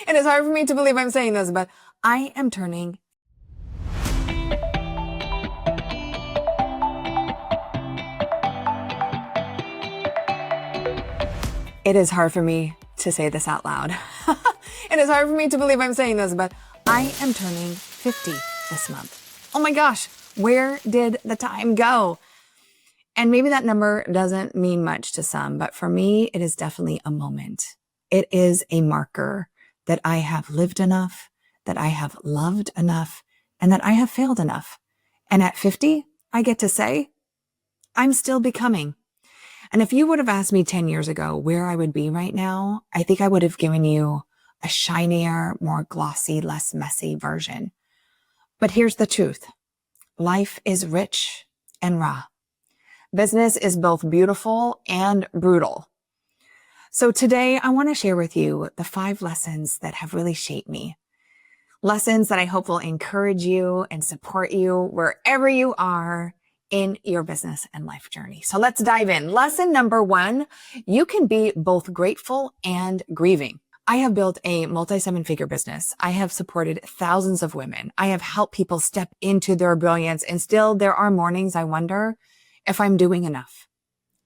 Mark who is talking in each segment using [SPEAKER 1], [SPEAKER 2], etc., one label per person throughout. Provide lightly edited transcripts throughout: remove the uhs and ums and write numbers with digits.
[SPEAKER 1] It is hard for me to believe I'm saying this, but I am turning. It is hard for me to say this out loud. It is hard for me to believe I'm saying this, but I am turning 50 this month. Oh my gosh, where did the time go? And maybe that number doesn't mean much to some, but for me, it is definitely a moment. It is a marker that I have lived enough, that I have loved enough, and that I have failed enough. And at 50, I get to say, I'm still becoming. And if you would have asked me 10 years ago where I would be right now, I think I would have given you a shinier, more glossy, less messy version. But here's the truth. Life is rich and raw. Business is both beautiful and brutal. So today I want to share with you the 5 lessons that have really shaped me. Lessons that I hope will encourage you and support you wherever you are in your business and life journey. So let's dive in. Lesson number 1, you can be both grateful and grieving. I have built a multi-7-figure business. I have supported thousands of women. I have helped people step into their brilliance. And still there are mornings I wonder if I'm doing enough,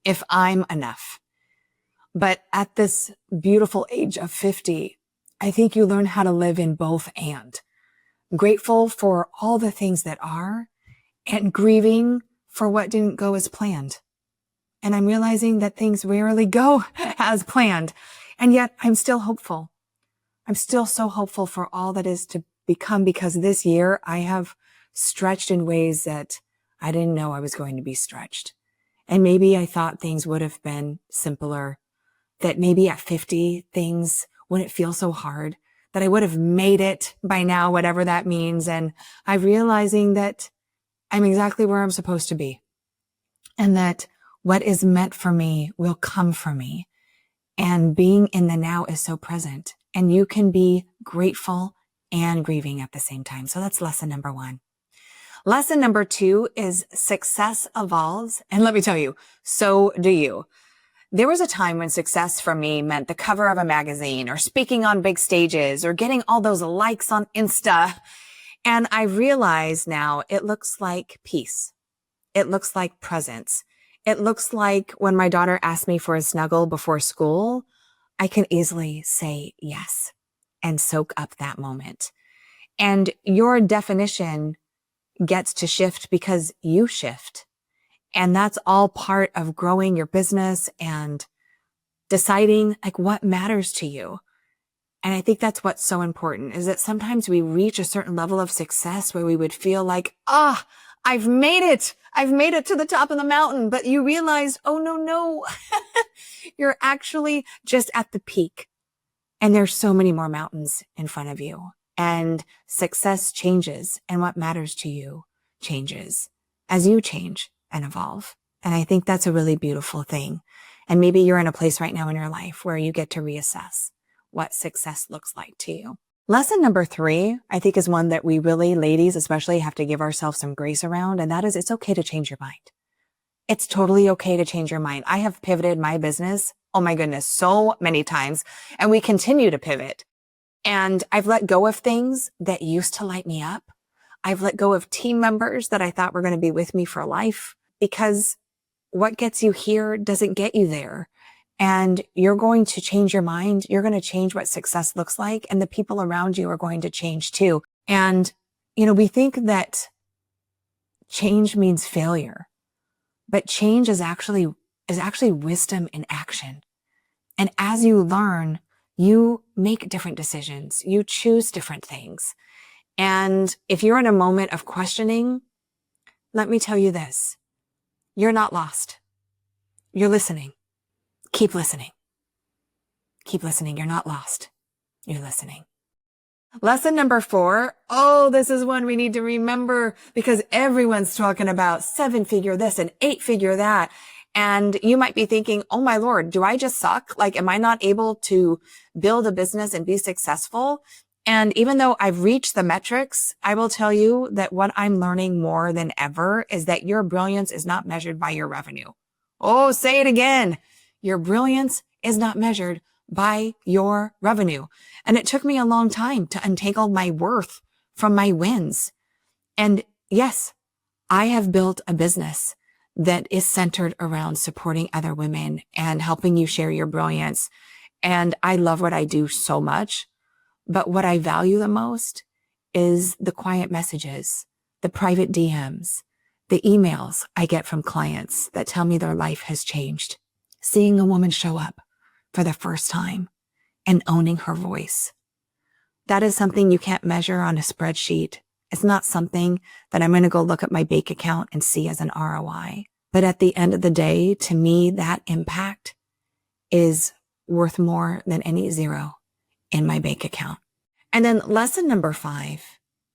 [SPEAKER 1] if I'm enough. But at this beautiful age of 50, I think you learn how to live in both and. Grateful for all the things that are and grieving for what didn't go as planned. And I'm realizing that things rarely go as planned. And yet I'm still hopeful. I'm still so hopeful for all that is to become, because this year I have stretched in ways that I didn't know I was going to be stretched. And maybe I thought things would have been simpler, that maybe at 50 things wouldn't feel so hard, that I would have made it by now, whatever that means. And I'm realizing that I'm exactly where I'm supposed to be, and that what is meant for me will come for me. And being in the now is so present, and you can be grateful and grieving at the same time. So that's lesson number 1. Lesson number 2 is success evolves. And let me tell you, so do you. There was a time when success for me meant the cover of a magazine or speaking on big stages or getting all those likes on Insta. And I realize now it looks like peace. It looks like presence. It looks like when my daughter asks me for a snuggle before school, I can easily say yes and soak up that moment. And your definition gets to shift because you shift. And that's all part of growing your business and deciding like what matters to you. And I think that's what's so important, is that sometimes we reach a certain level of success where we would feel like, I've made it. I've made it to the top of the mountain. But you realize, oh, no, you're actually just at the peak. And there's so many more mountains in front of you. And success changes, and what matters to you changes as you change and evolve. And I think that's a really beautiful thing. And maybe you're in a place right now in your life where you get to reassess what success looks like to you. Lesson number 3, I think, is one that we really, ladies especially, have to give ourselves some grace around. And that is, it's okay to change your mind. It's totally okay to change your mind. I have pivoted my business, oh my goodness, so many times. And we continue to pivot. And I've let go of things that used to light me up. I've let go of team members that I thought were going to be with me for life, because what gets you here doesn't get you there. And you're going to change your mind. You're going to change what success looks like. And the people around you are going to change too. And, we think that change means failure, but change is actually wisdom in action. And as you learn, you make different decisions. You choose different things. And if you're in a moment of questioning, let me tell you this. You're not lost. You're listening. Keep listening. Keep listening. You're not lost. You're listening. Lesson number 4. Oh, this is one we need to remember, because everyone's talking about 7-figure this and 8-figure that. And you might be thinking, oh my Lord, do I just suck? Like, am I not able to build a business and be successful? And even though I've reached the metrics, I will tell you that what I'm learning more than ever is that your brilliance is not measured by your revenue. Oh, say it again. Your brilliance is not measured by your revenue. And it took me a long time to untangle my worth from my wins. And yes, I have built a business that is centered around supporting other women and helping you share your brilliance. And I love what I do so much. But what I value the most is the quiet messages, the private DMs, the emails I get from clients that tell me their life has changed. Seeing a woman show up for the first time and owning her voice. That is something you can't measure on a spreadsheet. It's not something that I'm going to go look at my bank account and see as an ROI. But at the end of the day, to me, that impact is worth more than any zero in my bank account. And then lesson number 5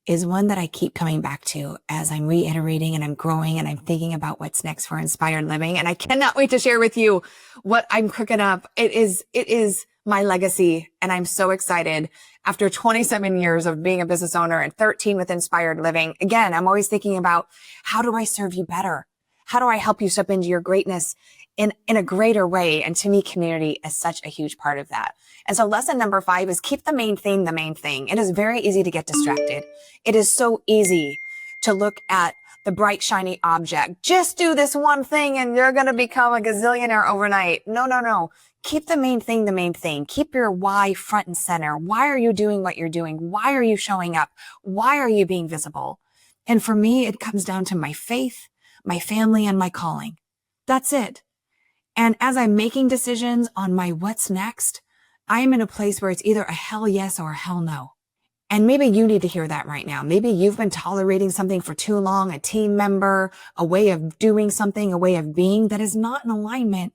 [SPEAKER 1] is one that I keep coming back to as I'm reiterating and I'm growing and I'm thinking about what's next for Inspired Living. And I cannot wait to share with you what I'm cooking up. It is my legacy. And I'm so excited. After 27 years of being a business owner and 13 with Inspired Living, again, I'm always thinking about, how do I serve you better? How do I help you step into your greatness in a greater way? And to me, community is such a huge part of that. And so lesson number 5 is keep the main thing the main thing. It is very easy to get distracted. It is so easy to look at the bright, shiny object. Just do this one thing and you're going to become a gazillionaire overnight. No. Keep the main thing the main thing. Keep your why front and center. Why are you doing what you're doing? Why are you showing up? Why are you being visible? And for me, it comes down to my faith, my family, and my calling. That's it. And as I'm making decisions on my what's next, I am in a place where it's either a hell yes or a hell no. And maybe you need to hear that right now. Maybe you've been tolerating something for too long, a team member, a way of doing something, a way of being that is not in alignment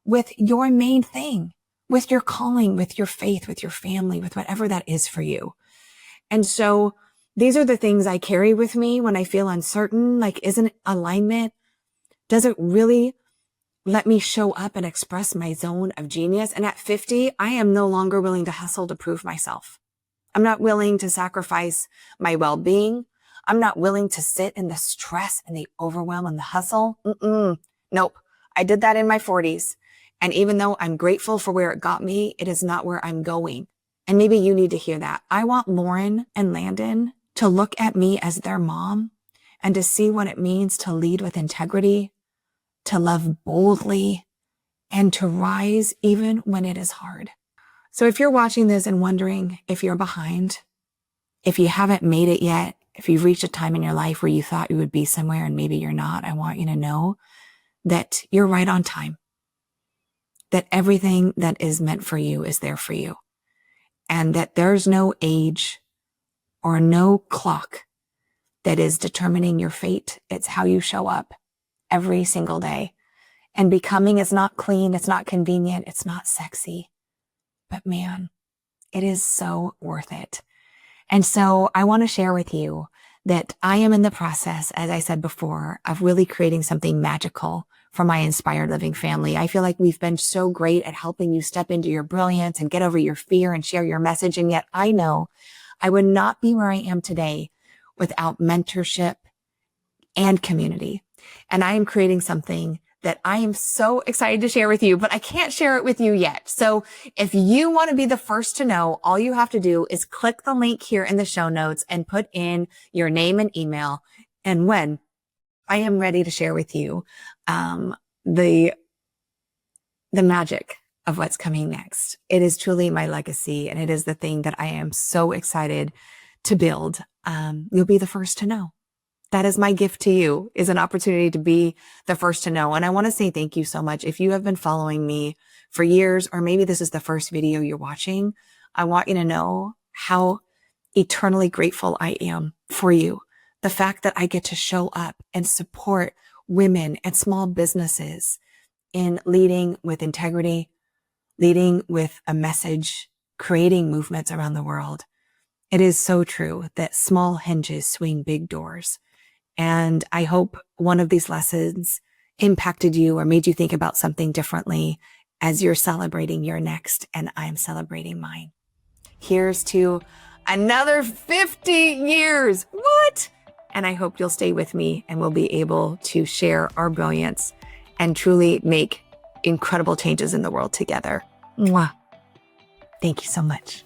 [SPEAKER 1] with your main thing, with your calling, with your faith, with your family, with whatever that is for you. And so these are the things I carry with me when I feel uncertain. Like, isn't alignment? Does it really let me show up and express my zone of genius? And at 50, I am no longer willing to hustle to prove myself. I'm not willing to sacrifice my well-being. I'm not willing to sit in the stress and the overwhelm and the hustle. Nope. I did that in my 40s. And even though I'm grateful for where it got me, it is not where I'm going. And maybe you need to hear that. I want Lauren and Landon to look at me as their mom and to see what it means to lead with integrity, to love boldly, and to rise even when it is hard. So if you're watching this and wondering if you're behind, if you haven't made it yet, if you've reached a time in your life where you thought you would be somewhere and maybe you're not, I want you to know that you're right on time, that everything that is meant for you is there for you, and that there's no age or no clock that is determining your fate. It's how you show up every single day. And becoming is not clean. It's not convenient. It's not sexy. But man, it is so worth it. And so I want to share with you that I am in the process, as I said before, of really creating something magical for my Inspired Living family. I feel like we've been so great at helping you step into your brilliance and get over your fear and share your message. And yet I know I would not be where I am today without mentorship and community. And I am creating something that I am so excited to share with you, but I can't share it with you yet. So if you want to be the first to know, all you have to do is click the link here in the show notes and put in your name and email. And when I am ready to share with you, the magic of what's coming next. It is truly my legacy, and it is the thing that I am so excited to build. You'll be the first to know. That is my gift to you, is an opportunity to be the first to know. And I want to say thank you so much. If you have been following me for years, or maybe this is the first video you're watching, I want you to know how eternally grateful I am for you. The fact that I get to show up and support women and small businesses in leading with integrity, leading with a message, creating movements around the world. It is so true that small hinges swing big doors. And I hope one of these lessons impacted you or made you think about something differently as you're celebrating your next, and I'm celebrating mine. Here's to another 50 years. What? And I hope you'll stay with me and we'll be able to share our brilliance and truly make incredible changes in the world together. Mwah. Thank you so much.